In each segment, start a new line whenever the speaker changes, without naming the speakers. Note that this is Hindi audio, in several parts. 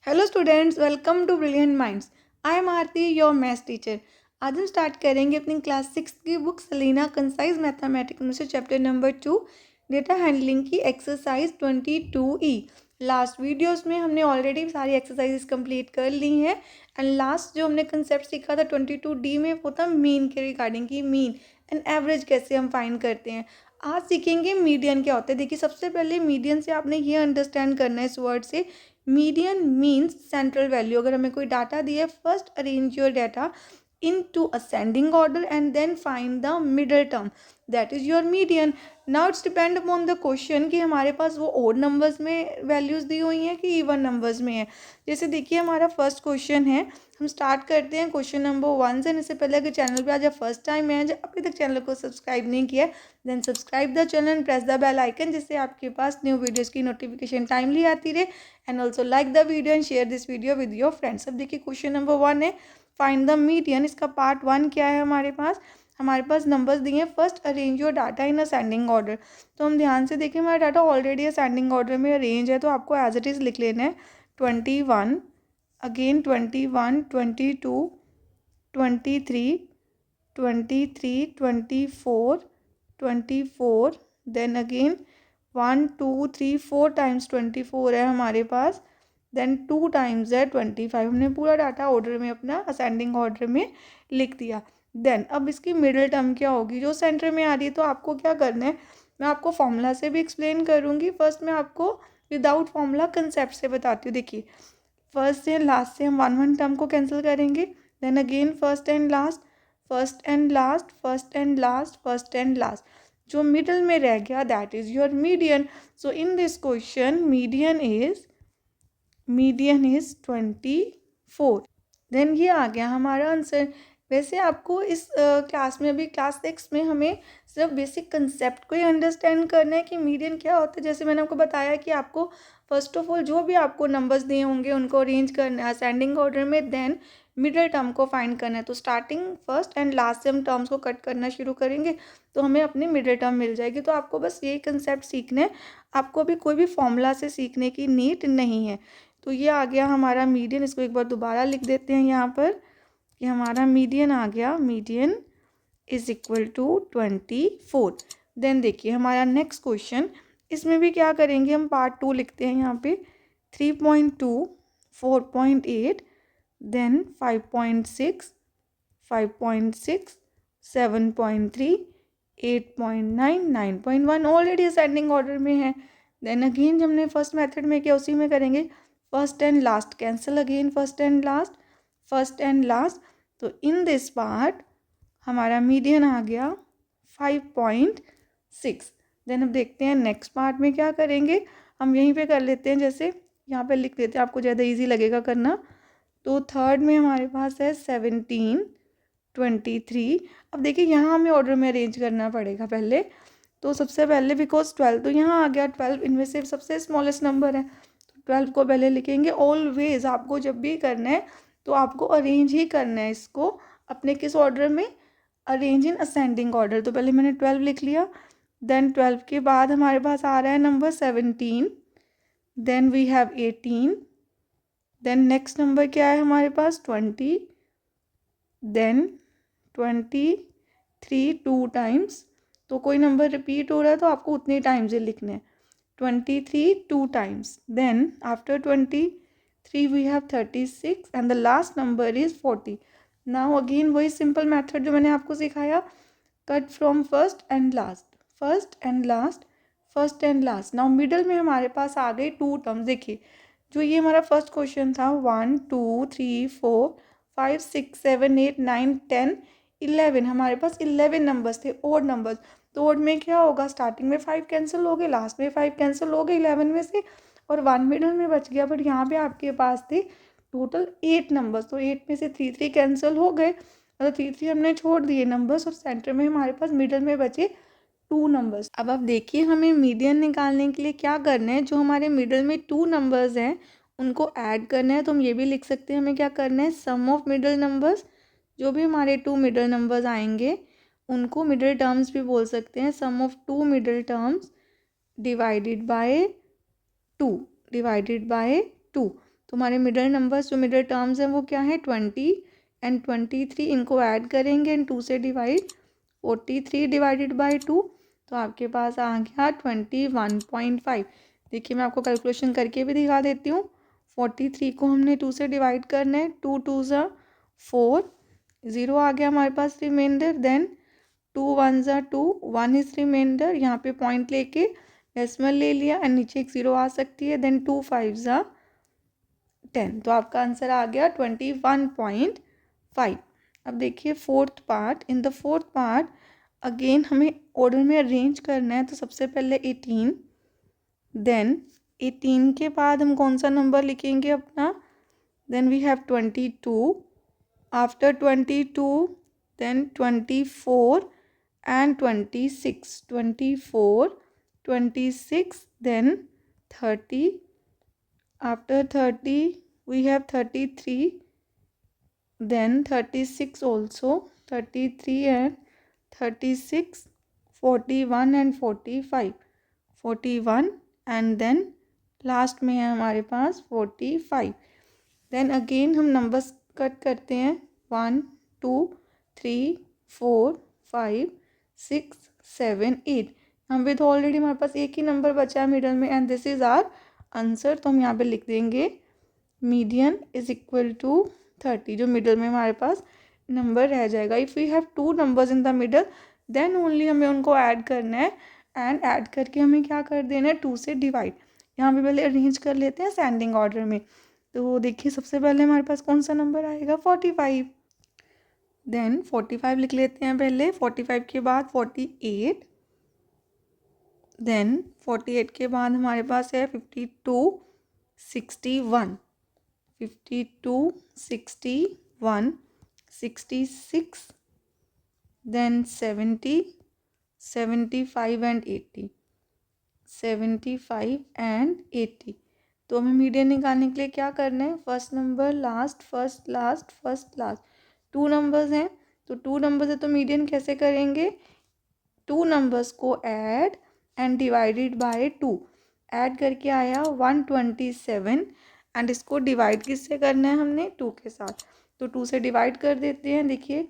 Hello students, welcome to brilliant minds. I am Aarti, your maths teacher. आज हम स्टार्ट करेंगे अपनी क्लास 6 की बुक सलीना कंसाइज मैथमेटिक्स में से चैप्टर नंबर 2 डेटा हैंडलिंग की एक्सरसाइज 22E। लास्ट वीडियोस में हमने ऑलरेडी सारी एक्सरसाइजेस कंप्लीट कर ली हैं एंड लास्ट जो हमने कंसेप्ट सीखा था 22D में वो था मीन के रिगार्डिंग की मीन एंड एवरेज कैसे हम फाइंड करते हैं। आज सीखेंगे मीडियन क्या होता है। देखिए, सबसे पहले मीडियन से आपने ये अंडरस्टैंड करना है इस वर्ड से। Median means central value. अगर हमें कोई डाटा दिया है, first arrange your data into ascending order and then find the middle term, that is your median. Now it's depend upon the question कि हमारे पास वो odd numbers में values दी हुई हैं कि even numbers में है। जैसे देखिए, हमारा फर्स्ट क्वेश्चन है, हम स्टार्ट करते हैं क्वेश्चन नंबर 1 से। इससे पहले अगर चैनल पे आज फर्स्ट टाइम है, जब अभी तक चैनल को सब्सक्राइब नहीं किया, then subscribe the channel and press the bell icon, जिससे आपके पास न्यू वीडियोज़ की नोटिफिकेशन टाइमली आती रहे। And also like the video and share this video with your friends. अब देखिए, क्वेश्चन नंबर 1 है, फाइंड द मीडियन। इसका पार्ट 1 क्या है हमारे पास नंबर्स दिए हैं, first arrange your data in ascending order. तो हम ध्यान से देखें, हमारा डाटा ऑलरेडी असेंडिंग ऑर्डर में अरेंज है, तो आपको एज इट इज़ लिख लेना है 21, अगेन 21, 22, 23, 23, 24, 24, देन अगेन 1 2 3 4 टाइम्स 24 है हमारे पास, देन 2 टाइम्स है 25। हमने पूरा डाटा ऑर्डर में अपना असेंडिंग ऑर्डर में लिख दिया। देन अब इसकी मिडिल टर्म क्या होगी, जो सेंटर में आ रही है। तो आपको क्या करना है, मैं आपको फॉर्मूला से भी एक्सप्लेन करूँगी। फर्स्ट मैं आपको विदाउट फॉर्मूला कंसेप्ट से बताती हूँ। देखिए, फर्स्ट से लास्ट से हम वन टर्म को कैंसिल करेंगे, then again first and last, first and last, first and last, first and last. जो मिडल में रह गया that is your median. So in this question median is 24। Then ये आ गया हमारा आंसर। वैसे आपको इस क्लास में अभी क्लास 6 में हमें सिर्फ बेसिक कंसेप्ट को ही अंडरस्टैंड करना है कि मीडियन क्या होता है। जैसे मैंने आपको बताया कि आपको फर्स्ट ऑफ ऑल जो भी आपको नंबर्स दिए होंगे उनको अरेंज करना है असेंडिंग ऑर्डर में, देन मिडिल टर्म को फाइंड करना है। तो स्टार्टिंग फर्स्ट एंड लास्ट से हम टर्म्स को कट करना शुरू करेंगे तो हमें अपनी मिडिल टर्म मिल जाएगी। तो आपको बस यही कंसेप्ट सीखना है, आपको अभी कोई भी फॉर्मूला से सीखने की नीड नहीं है। तो ये आ गया हमारा मीडियन। इसको एक बार दोबारा लिख देते हैं यहाँ पर कि हमारा मीडियन आ गया, median is equal to 24। Then देखिए हमारा नेक्स्ट क्वेश्चन, इसमें भी क्या करेंगे, हम पार्ट 2 लिखते हैं यहाँ पे 3.2, 4.8, देन 5.6, 5.6, 7.3, 8.9, 9.1 ऑलरेडी असेंडिंग ऑर्डर में है। देन अगेन हमने फर्स्ट मेथड में किया उसी में करेंगे, first and last cancel, again first and last, first and last. तो इन दिस पार्ट हमारा मीडियन आ गया 5.6। देन अब देखते हैं नेक्स्ट पार्ट में क्या करेंगे, हम यहीं पे कर लेते हैं, जैसे यहाँ पे लिख देते हैं, आपको ज़्यादा इजी लगेगा करना। तो थर्ड में हमारे पास है 17, 23। अब देखिए यहाँ हमें ऑर्डर में अरेंज करना पड़ेगा पहले। तो सबसे पहले बिकॉज 12 तो यहाँ आ गया, 12 इनमें से सबसे स्मॉलेस्ट नंबर है, तो 12 को पहले लिखेंगे। ऑलवेज आपको जब भी करना है तो आपको अरेंज ही करना है इसको अपने किस ऑर्डर में, अरेंज इन असेंडिंग ऑर्डर। तो पहले मैंने 12 लिख लिया, देन 12 के बाद हमारे पास आ रहा है number 17, then we have 18, then next number क्या है हमारे पास 20, देन 23 2 टाइम्स। तो कोई नंबर रिपीट हो रहा है तो आपको उतने टाइम्स ही लिखने हैं, 23 2 times. Then after 23 we have 36 and the last number is 40। Now again वही सिंपल मेथड जो मैंने आपको सिखाया, cut from first and last, first and last, first and last. Now middle में हमारे पास आ गई 2 टर्म्स। देखिए, जो ये हमारा फर्स्ट क्वेश्चन था 1 2 3 4 5 6 7 8 9 10 11, हमारे पास 11 नंबर्स थे, ओड नंबर्स। तो ओड में क्या होगा, स्टार्टिंग में 5 कैंसिल हो गए, लास्ट में 5 कैंसिल हो गए 11 में से, और 1 मिडल में बच गया। बट यहाँ पे आपके पास थे टोटल 8 नंबर्स, तो 8 में से 3 3 कैंसिल हो गए, मतलब 3 3 हमने छोड़ दिए नंबर्स, और सेंटर में हमारे पास मिडल में बचे 2 नंबर्स। अब आप देखिए, हमें मीडियन निकालने के लिए क्या करना है, जो हमारे मिडल में 2 नंबर्स हैं उनको ऐड करना है। तो हम ये भी लिख सकते हैं, हमें क्या करना है, सम ऑफ मिडल नंबर्स। जो भी हमारे 2 मिडल नंबर्स आएंगे उनको मिडल टर्म्स भी बोल सकते हैं, sum of 2 middle terms divided by 2, divided by 2। तुम्हारे मिडल नंबर्स जो मिडल टर्म्स हैं वो क्या है 20 एंड 23, इनको ऐड करेंगे एंड 2 से डिवाइड, 43 डिवाइडेड बाई 2, तो आपके पास आ गया 21.5। देखिए मैं आपको कैलकुलेशन करके भी दिखा देती हूँ। 43 को हमने 2 से डिवाइड करना है, 2 2 ज़ा 4, 0 आ गया हमारे पास रिमाइंडर, देन 2 1 ज़ा 2, 1 इज रिमाइंडर, यहाँ पे पॉइंट लेके डेसिमल ले लिया एंड नीचे एक 0 आ सकती है, देन 2 5 ज़ा 10, तो आपका आंसर आ गया 21.5। अब देखिए fourth part, in the fourth part again हमें ऑर्डर में अरेंज करना है, तो सबसे पहले 18, देन 18 के बाद हम कौन सा नंबर लिखेंगे अपना, then we have 22, after 22 then 24 and 26, 24 26 then 30, after 30 we have 33, then 36 also, 33 and 36, 41 and 45, 41 and then last में है हमारे पास 45। देन अगेन हम नंबर्स कट करते हैं, 1 2 3 4 5 6 7 8, यहाँ पे तो ऑलरेडी हमारे पास एक ही नंबर बचा है मिडल में and this is our answer, तो हम यहाँ पे लिख देंगे मीडियन इज इक्वल टू 30, जो मिडल में हमारे पास नंबर रह जाएगा। If we have 2 numbers in the middle then only हमें उनको ऐड करना है एंड ऐड करके हमें क्या कर देना है 2 से डिवाइड। यहाँ पे पहले अरेंज कर लेते हैं असेंडिंग ऑर्डर में, तो देखिए सबसे पहले हमारे पास कौन सा नंबर आएगा 45, देन 45 लिख लेते हैं पहले, 45 के बाद 48, देन 48 के बाद हमारे पास है 52 61, 52 61 66, then 70 75 and 80, 75 and 80। तो हमें मीडियन निकालने के लिए क्या करना है, first number last first last first last, 2 numbers हैं तो 2 नंबर्स है तो मीडियन कैसे करेंगे, 2 नंबर्स को add and divided by 2, add करके आया 127 एंड इसको डिवाइड किससे करना है हमने 2 के साथ, तो 2 से डिवाइड कर देते हैं। देखिए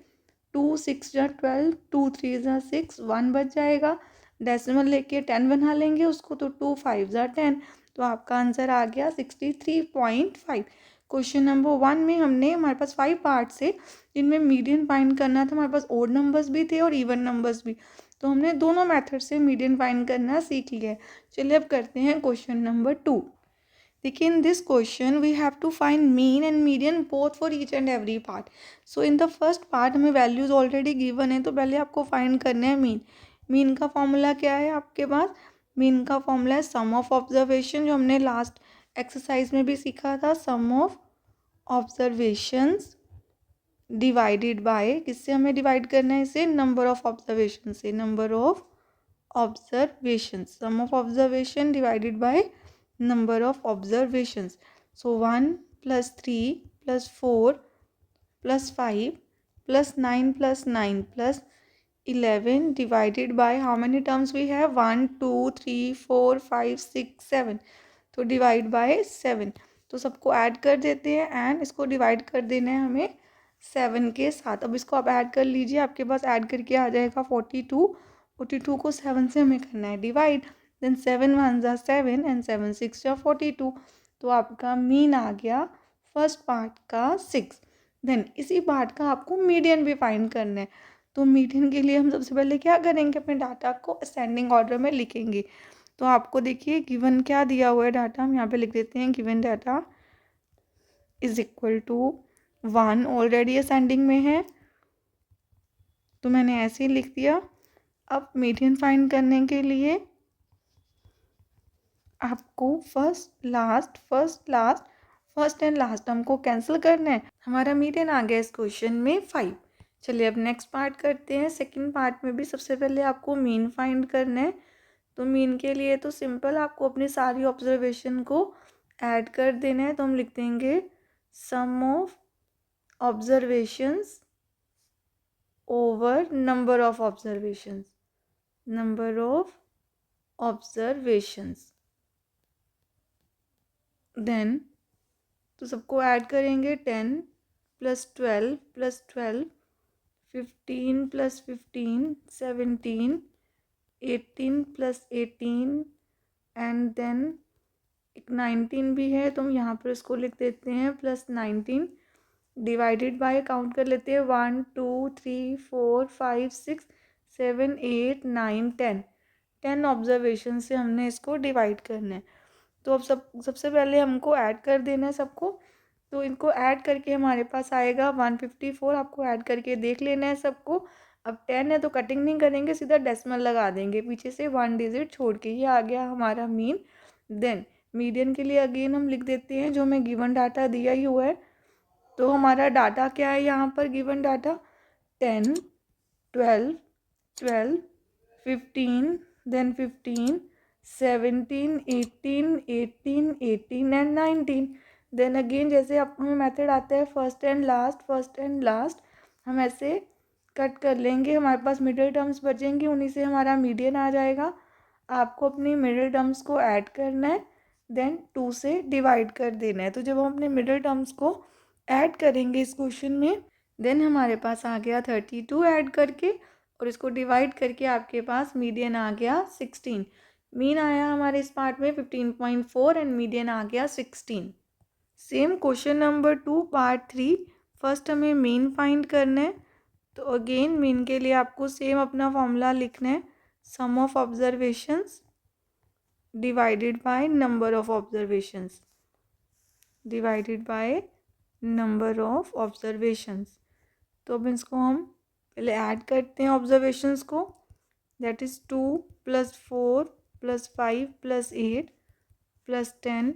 2 6 जा 12, 2 3 जा 6, 1 बच जाएगा, डेसिमल लेके 10 बना लेंगे उसको, तो 2 5 जा 10, तो आपका आंसर आ गया 63.5। क्वेश्चन नंबर 1 में हमने हमारे पास 5 पार्ट से जिनमें मीडियन फाइंड करना था, हमारे पास ओड नंबर्स भी थे और इवन नंबर्स भी, तो हमने दोनों मेथड से मीडियन फाइंड करना सीख लिया है। चलिए अब करते हैं क्वेश्चन नंबर 2। देखिए in this question we have to find mean and median both for each and every part. So in the first part हमें वैल्यूज ऑलरेडी गिवन है, तो पहले आपको फाइंड करना है मीन। मीन का फॉर्मूला क्या है आपके पास, मीन का फॉर्मूला है सम ऑफ ऑब्जर्वेशन, जो हमने लास्ट एक्सरसाइज में भी सीखा था, sum of observations divided by, किससे हमें डिवाइड करना है इसे, नंबर ऑफ ऑब्जर्वेशन से, number of observation, sum of observation divided by number of observations. So 1 + 3 + 4 + 5 + 9 + 9 + 11 divided by how many terms we have 1 2 3 4 5 6 7, तो डिवाइड बाय 7, तो सबको ऐड कर देते हैं एंड इसको डिवाइड कर देना है हमें 7 के साथ। अब इसको आप ऐड कर लीजिए, आपके पास ऐड करके आ जाएगा 42, 42 को 7 से हमें करना है डिवाइड, देन 7 1 जा 7 एंड 7 6 जा 42, तो आपका मीन आ गया फर्स्ट पार्ट का 6। देन इसी पार्ट का आपको मीडियन भी फाइंड करना है, तो मीडियन के लिए हम सबसे पहले क्या करेंगे, अपने डाटा को असेंडिंग ऑर्डर में लिखेंगे। तो आपको देखिए गिवन क्या दिया हुआ है डाटा, हम यहाँ पे लिख देते हैं given data is equal to 1, already ascending में है तो मैंने ऐसे ही लिख दिया। अब मीडियन फाइंड करने के लिए आपको first last first last first and last हमको कैंसिल करना है, हमारा मीडियन आ गया इस क्वेश्चन में 5। चलिए अब नेक्स्ट पार्ट करते हैं। सेकंड पार्ट में भी सबसे पहले आपको मीन फाइंड करना है, तो मीन के लिए तो सिंपल आपको अपनी सारी ऑब्जर्वेशन को ऐड कर देना है, तो हम लिख देंगे sum of observations over number of observations, number of observations, then तो सबको ऐड करेंगे 10 + 12 + 12 15 + 15 17 18 + 18 एंड देन एक 19 भी है तो हम यहाँ पर इसको लिख देते हैं +19 डिवाइडेड बाय काउंट कर लेते हैं 1 2 3 4 5 6 7 8 9 10 ऑब्जर्वेशन से हमने इसको डिवाइड करना है। तो अब सबसे पहले हमको ऐड कर देना है सबको। तो इनको ऐड करके हमारे पास आएगा 154। आपको ऐड करके देख लेना है सबको। अब 10 है तो कटिंग नहीं करेंगे, सीधा डेसिमल लगा देंगे पीछे से 1 डिजिट छोड़ के। ये आ गया हमारा मीन। देन मीडियन के लिए अगेन हम लिख देते हैं जो हमें गिवन डाटा दिया ही हुआ है। तो हमारा डाटा क्या है यहाँ पर given data 10 12 12 15 then 15 17 18 18 18 and 19। Then again जैसे अब हमें मेथड आता है फर्स्ट एंड लास्ट हम ऐसे कट कर लेंगे। हमारे पास मिडिल टर्म्स बचेंगे, उन्हीं से हमारा मीडियन आ जाएगा। आपको अपनी मिडिल टर्म्स को ऐड करना है, देन 2 से डिवाइड कर देना है। तो जब हम अपने मिडिल टर्म्स को ऐड करेंगे इस क्वेश्चन में, देन हमारे पास आ गया 32 ऐड करके, और इसको डिवाइड करके आपके पास मीडियन आ गया 16। मीन आया हमारे इस पार्ट में 15.4 एंड मीडियन आ गया 16। Same question number 2 part 3। First हमें मीन फाइंड करना है। तो अगेन मीन के लिए आपको सेम अपना फॉर्मूला लिखना है, sum of observations divided by number of observations divided by number of observations. तो अब इसको हम पहले ऐड करते हैं ऑब्जर्वेशंस को। That is 2 + 4 + 5 + 8 + 10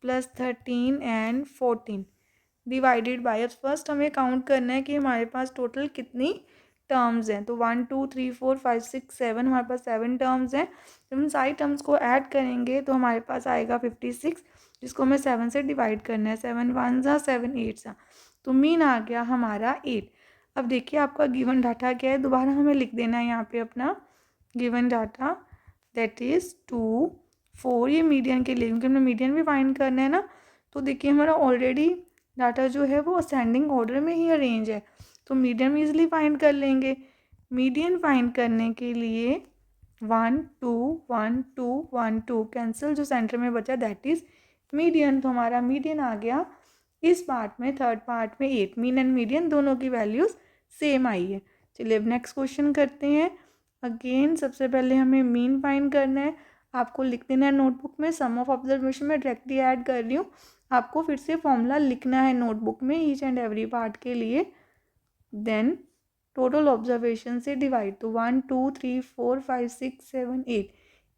+ 13 and 14 divided by. अब फर्स्ट हमें काउंट करना है कि हमारे पास टोटल कितनी टर्म्स हैं। तो 1 2 3 4 5 6 7 हमारे पास 7 टर्म्स हैं। जब हम सारी टर्म्स को ऐड करेंगे तो हमारे पास आएगा 56, जिसको हमें 7 से डिवाइड करना है। 7 1 ज़ा 7 8 ज़ा, तो मीन आ गया हमारा 8। अब देखिए आपका गिवन डाटा क्या है, दोबारा हमें लिख देना है यहाँ पे अपना गिवन डाटा, दैट इज़ 2 4। ये मीडियन के लिए, क्योंकि हमें मीडियन भी फाइंड करना है ना। तो देखिए हमारा ऑलरेडी डाटा जो है वो असेंडिंग ऑर्डर में ही अरेंज है, तो मीडियन में ईजिली फाइंड कर लेंगे। मीडियन फाइंड करने के लिए 1 2 1 2 1 2 कैंसिल, जो सेंटर में बचा दैट इज़ मीडियन। तो हमारा मीडियन आ गया इस पार्ट में, थर्ड पार्ट में 8। मीन एंड मीडियन दोनों की वैल्यूज़ सेम आई है। चलिए अब नेक्स्ट क्वेश्चन करते हैं। अगेन सबसे पहले हमें मीन फाइंड करना है। आपको लिख देना है नोटबुक में, सम ऑफ ऑब्जर्वेशन में डायरेक्टली ऐड कर रही हूँ। आपको फिर से फॉर्मूला लिखना है नोटबुक में ईच एंड एवरी पार्ट के लिए। देन टोटल ऑब्जर्वेशन से डिवाइड, तो 1 2 3 4 5 6 7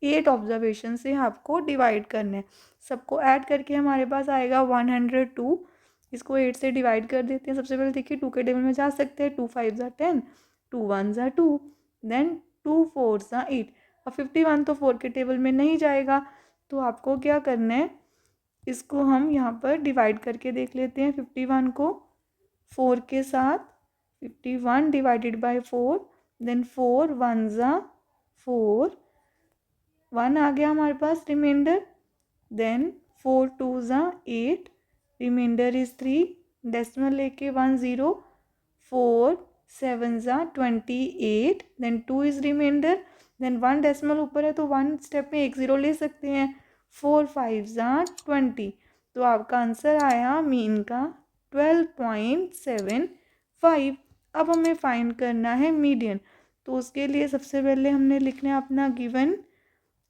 8 ऑब्जर्वेशन से आपको डिवाइड करना है। सबको ऐड करके हमारे पास आएगा 102। इसको 8 से डिवाइड कर देते हैं। सबसे पहले देखिए 2 के टेबल में जा सकते हैं। 2 5 ज़ा 10, 2 1 ज़ा 2, देन 2 4 ज़ा 8। अब 51 तो 4 के टेबल में नहीं जाएगा, तो आपको क्या करना है, इसको हम यहाँ पर डिवाइड करके देख लेते हैं। 51 को 4 के साथ, 51 डिवाइडेड बाय 4, देन 4 1 ज़ा 4, 1 आ गया हमारे पास रिमाइंडर। देन 4 2 ज़ा 8, रिमाइंडर इज़ 3, डेसिमल लेके 1 0, 4 7 ज़ा 28, then 2 is remainder, then 1 decimal ऊपर है तो 1 स्टेप में 1 0 ले सकते हैं। 4 5 ज़ा 20। तो आपका आंसर आया मीन का 12.75। अब हमें फाइंड करना है मीडियन। तो उसके लिए सबसे पहले हमने लिखना है अपना गिवन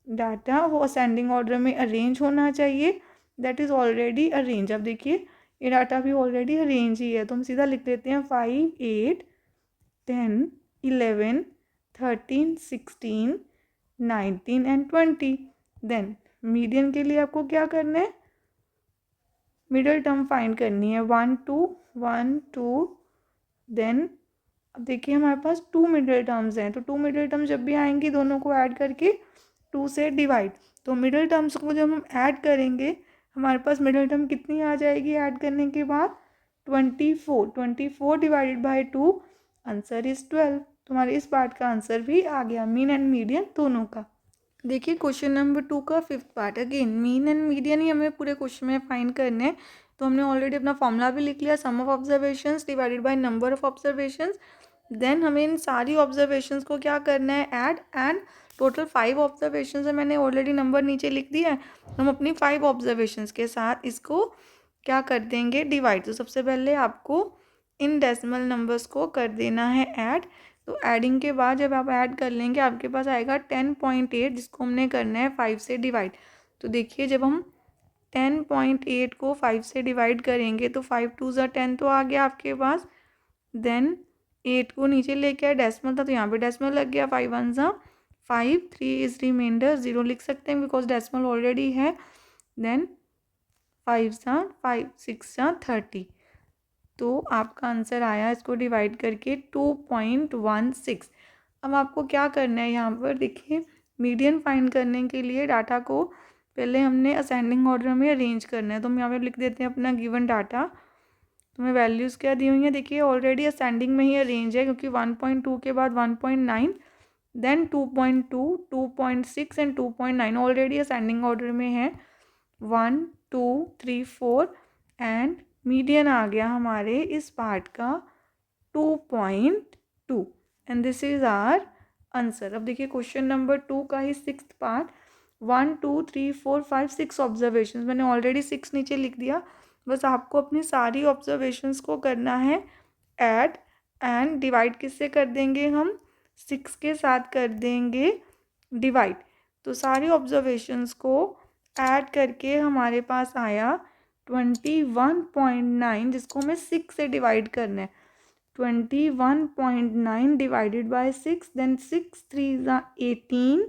डाटा, वो असेंडिंग ऑर्डर में अरेंज होना चाहिए, दैट इज़ ऑलरेडी अरेंज। अब देखिए ये डाटा भी ऑलरेडी अरेंज ही है, तो हम सीधा लिख देते हैं 5 8 10 11 13 16 19 एंड 20। देन मीडियन के लिए आपको क्या करना है, मिडिल टर्म फाइंड करनी है। 1 2 1 2, देन अब देखिए हमारे पास 2 मिडिल टर्म्स हैं, तो 2 मिडिल टर्म जब भी आएंगी दोनों को ऐड करके 2 से डिवाइड। तो मिडिल टर्म्स को जब हम ऐड करेंगे हमारे पास मिडिल टर्म कितनी आ जाएगी ऐड करने के बाद, 24 डिवाइडेड बाय 2, आंसर इज़ 12। तो हमारे इस पार्ट का आंसर भी आ गया, मीन एंड मीडियन दोनों का। देखिए क्वेश्चन नंबर 2 का 5th part. Again mean and median ही हमें पूरे क्वेश्चन में फाइंड करना है। तो हमने ऑलरेडी अपना फॉर्मूला भी लिख लिया, sum of observations divided by number of observations. Then हमें इन सारी ऑब्जर्वेशंस को क्या करना है, ऐड, एंड टोटल 5 ऑब्जर्वेशंस है, मैंने ऑलरेडी नंबर नीचे लिख दिया है। हम अपनी 5 ऑब्जर्वेशंस के साथ इसको क्या कर देंगे, डिवाइड। तो सबसे पहले आपको इन डेसिमल नंबर्स को कर देना है ऐड। तो एडिंग के बाद जब आप ऐड कर लेंगे आपके पास आएगा 10.8, जिसको हमने करना है 5 से डिवाइड। तो देखिए जब हम 10.8 को 5 से डिवाइड करेंगे तो 5 2 ज़ा 10 तो आ गया आपके पास। देन 8 को नीचे लेके आए, डेसिमल था तो यहाँ पे डेसिमल लग गया, 5 1 ज़ा 5, 3 इज रिमाइंडर, 0 लिख सकते हैं बिकॉज डेसिमल ऑलरेडी है। देन 5 ज़ा 5, 6 ज़ा 30। तो आपका आंसर आया इसको डिवाइड करके 2.16। अब आपको क्या करना है, यहाँ पर देखिए मीडियन फाइंड करने के लिए डाटा को पहले हमने असेंडिंग ऑर्डर में अरेंज करना है। तो हम यहाँ पे लिख देते हैं अपना गिवन डाटा। तो हमें वैल्यूज़ क्या दी हुई हैं, देखिए ऑलरेडी असेंडिंग में ही अरेंज है क्योंकि 1.2 के बाद 1.9, then 2.2, 2.6 and 2.9 already ascending order में है। 1 2 3 4 एंड मीडियन आ गया हमारे इस पार्ट का 2.2 and this is our answer. अब देखिए क्वेश्चन नंबर 2 का ही 6th पार्ट, 1 2 3 4 5 6 ऑब्जर्वेशंस, मैंने ऑलरेडी 6 नीचे लिख दिया। बस आपको अपनी सारी ऑब्जर्वेशंस को करना है ऐड, एंड डिवाइड किससे कर देंगे, हम 6 के साथ कर देंगे डिवाइड। तो सारी ऑब्जर्वेशंस को ऐड करके हमारे पास आया 21.9, जिसको हमें 6 से डिवाइड करना है। 21.9 डिवाइडेड बाय 6, देन 6 3 ज़ा 18,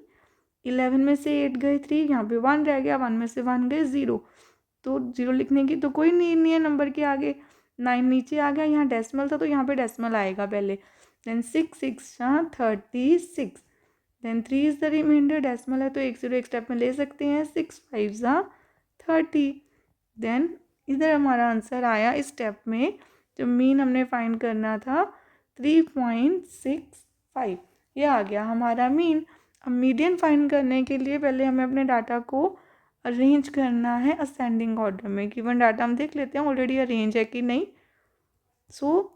11 में से 8 गए 3, यहाँ पे 1 रह गया, 1 में से 1 गए 0। तो 0 लिखने की तो कोई नीड नहीं है नंबर के आगे। 9 नीचे आ गया, यहाँ डेसिमल था तो यहाँ पे डेसिमल आएगा पहले। देन 6 6 ज़ा 36, then 3 is the remainder, decimal है तो 1 0 एक स्टेप में ले सकते हैं, 6 5 ज़ा 30। देन इधर हमारा आंसर आया इस स्टेप में, जो मीन हमने फाइंड करना था 3.65, ये आ गया हमारा मीन। अब मीडियन फाइंड करने के लिए पहले हमें अपने डाटा को अरेंज करना है असेंडिंग ऑर्डर में। गिवन डाटा हम देख लेते हैं ऑलरेडी अरेंज है कि नहीं। So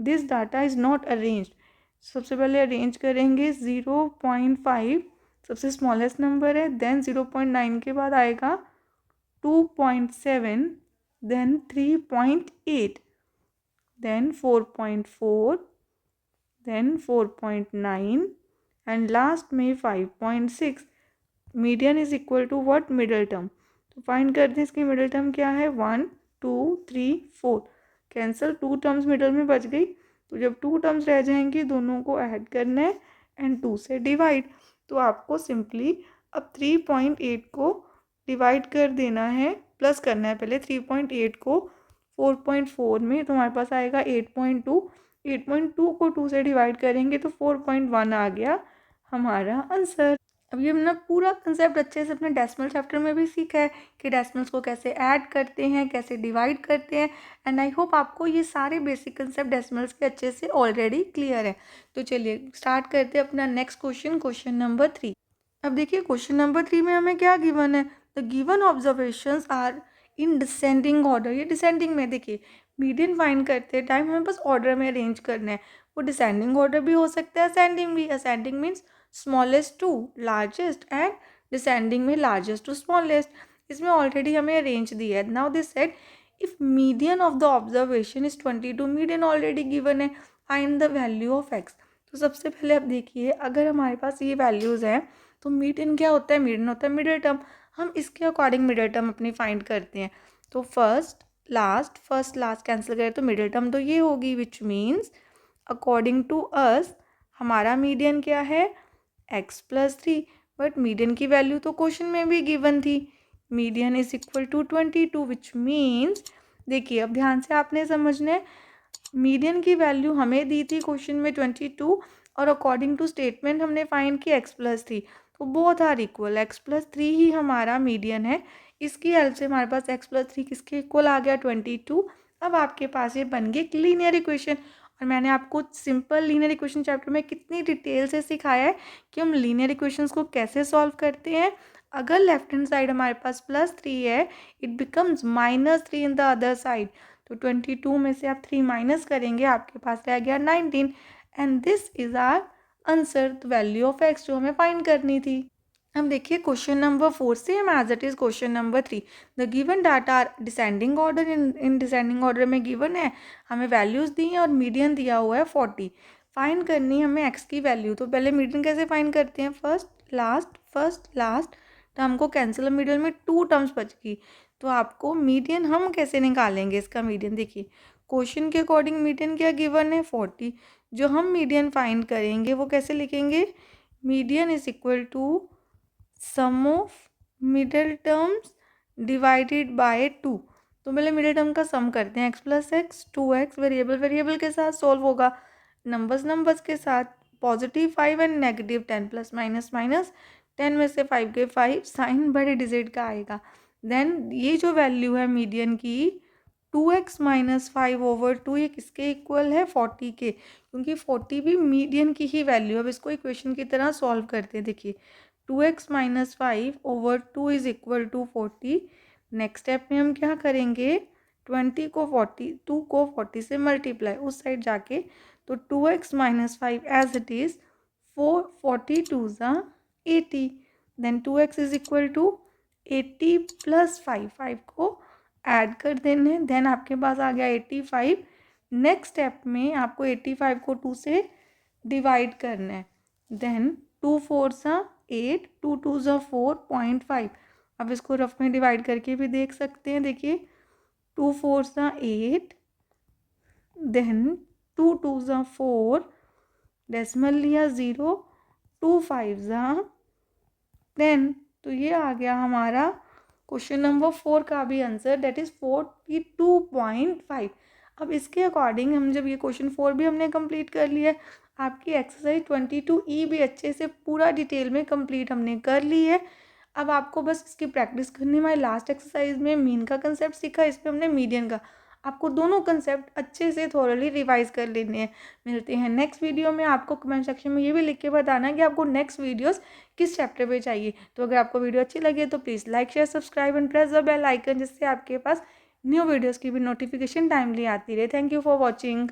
this data is not arranged. सबसे पहले अरेंज करेंगे 0.5 सबसे स्मॉलेस्ट नंबर है, देन 0.9 के बाद आएगा 2.7, then 3.8, then 4.4, then 4.9 and last में 5.6। Median is equal to what, middle term. तो फाइंड करते हैं इसकी मिडल टर्म क्या है, 1 2 3 4, कैंसिल, 2 टर्म्स मिडल में बच गई। तो जब 2 टर्म्स रह जाएंगी दोनों को ऐड करना है एंड 2 से डिवाइड। तो आपको सिंपली अब 3.8 को डिवाइड कर देना है, प्लस करना है पहले 3.8 को 4.4 में, तो हमारे पास आएगा 8.2। 8.2 को 2 से डिवाइड करेंगे तो 4.1 आ गया हमारा आंसर। अब ये हमने पूरा कंसेप्ट अच्छे से अपने डेसिमल चैप्टर में भी सीखा है कि डेसिमल्स को कैसे ऐड करते हैं, कैसे डिवाइड करते हैं, एंड आई होप आपको ये सारे बेसिक कंसेप्ट डेसिमल्स के अच्छे से ऑलरेडी क्लियर है। तो चलिए स्टार्ट करते हैं अपना नेक्स्ट क्वेश्चन, क्वेश्चन नंबर 3। अब देखिए क्वेश्चन नंबर 3 में हमें क्या गिवन है, the given observations are in descending order. ये डिसेंडिंग में, देखिए मीडियन फाइंड करते टाइम हमें बस ऑर्डर में अरेंज करना है। वो डिसेंडिंग ऑर्डर भी हो सकता है, असेंडिंग भी। Ascending means smallest to largest and descending में लार्जेस्ट टू स्मॉलेस्ट। इसमें ऑलरेडी हमें अरेंज दिया है। Now this said if median of the observation is 22, median already given है, find the value of x. तो सबसे पहले आप देखिए अगर हमारे पास ये वैल्यूज़ हैं तो मीडियन क्या होता है, मीडियन होता है मिडिल टर्म। हम इसके अकॉर्डिंग मिडिल टर्म अपनी फाइंड करते हैं। तो फर्स्ट लास्ट कैंसिल करें तो मिडिल टर्म तो ये होगी, which means according to us हमारा मीडियन क्या है, x+3। बट मीडियन की वैल्यू तो क्वेश्चन में भी गिवन थी, median is equal to 22, which means देखिए अब ध्यान से आपने समझना है, मीडियन की वैल्यू हमें दी थी क्वेश्चन में 22 और अकॉर्डिंग टू स्टेटमेंट हमने फाइंड की x+3। तो बोथ आर इक्वल, x+3 ही हमारा मीडियन है। इसकी हेल्प से हमारे पास x+3 किसके इक्वल आ गया, 22। अब आपके पास ये बन गई लीनियर इक्वेशन। और मैंने आपको सिंपल लीनियर इक्वेशन चैप्टर में कितनी डिटेल से सिखाया है कि हम लीनियर इक्वेशंस को कैसे सॉल्व करते हैं। अगर लेफ्ट हैंड साइड हमारे पास +3 है, it becomes -3 in the other side. तो 22 में से आप 3 माइनस करेंगे, आपके पास रह गया 19 and this is our answer, value of x जो हमें फाइंड करनी थी। अब देखिए question number 4 same as it is question number 3। The given data are descending order, in descending order में गिवन है, हमें वैल्यूज दी हैं और मीडियन दिया हुआ है 40। फाइंड करनी है हमें x की वैल्यू। तो पहले मीडियन कैसे फाइंड करते हैं, फर्स्ट लास्ट टर्म को कैंसिल, मीडियन में 2 टर्म्स बच गई। तो आपको मीडियन हम कैसे निकालेंगे, इसका मीडियन देखिए क्वेश्चन के अकॉर्डिंग मीडियन क्या गिवन है 40। जो हम मीडियन फाइंड करेंगे वो कैसे लिखेंगे, median is equal to sum of middle terms divided by 2। तो पहले मिडल टर्म का सम करते हैं, x plus x 2x, variable के साथ सॉल्व होगा, नंबर्स के साथ, +5 एंड -10 प्लस माइनस 10 में से 5 के 5, साइन बड़े डिजिट का आएगा। देन ये जो वैल्यू है मीडियन की 2x - 5/2, ये किसके इक्वल है, 40 के, क्योंकि 40 भी मीडियन की ही वैल्यू है। अब इसको इक्वेशन की तरह सॉल्व करते हैं, देखिए 2x - 5/2 is equal to 40। Next step में हम क्या करेंगे, 2 को 40 से मल्टीप्लाई उस साइड जाके, तो 2x - 5 एज इट इज 42 ज़ा 80, then 2x is equal to 80 plus 5 को ऐड कर देने, देन आपके पास आ गया 85। नेक्स्ट स्टेप में आपको 85 को 2 से डिवाइड करना है, देन 2 4 ज़ा 8, 2 2 ज़ा 4.5। अब इसको रफ में डिवाइड करके भी देख सकते हैं, देखिए 2 4 ज़ा 8, देन 2 2 ज़ा 4, डेसिमल लिया 0, 2 5 ज़ा 10। तो ये आ गया हमारा क्वेश्चन नंबर 4 का भी आंसर, दैट इज़ 42.5। अब इसके अकॉर्डिंग हम जब ये क्वेश्चन 4 भी हमने कंप्लीट कर लिया है, आपकी एक्सरसाइज 22E भी अच्छे से पूरा डिटेल में कंप्लीट हमने कर ली है। अब आपको बस इसकी प्रैक्टिस करनी है। हमारे लास्ट एक्सरसाइज में मीन का कंसेप्ट सीखा, इसमें हमने मीडियन का। आपको दोनों कंसेप्ट अच्छे से थोरली रिवाइज कर लेने हैं। मिलते हैं नेक्स्ट वीडियो में। आपको कमेंट सेक्शन में ये भी लिख के बताना है कि आपको नेक्स्ट वीडियोस किस चैप्टर पे चाहिए। तो अगर आपको वीडियो अच्छी लगे तो please like share subscribe and press the bell icon, जिससे आपके पास न्यू वीडियोज़ की भी नोटिफिकेशन टाइमली आती रहे। Thank you for watching.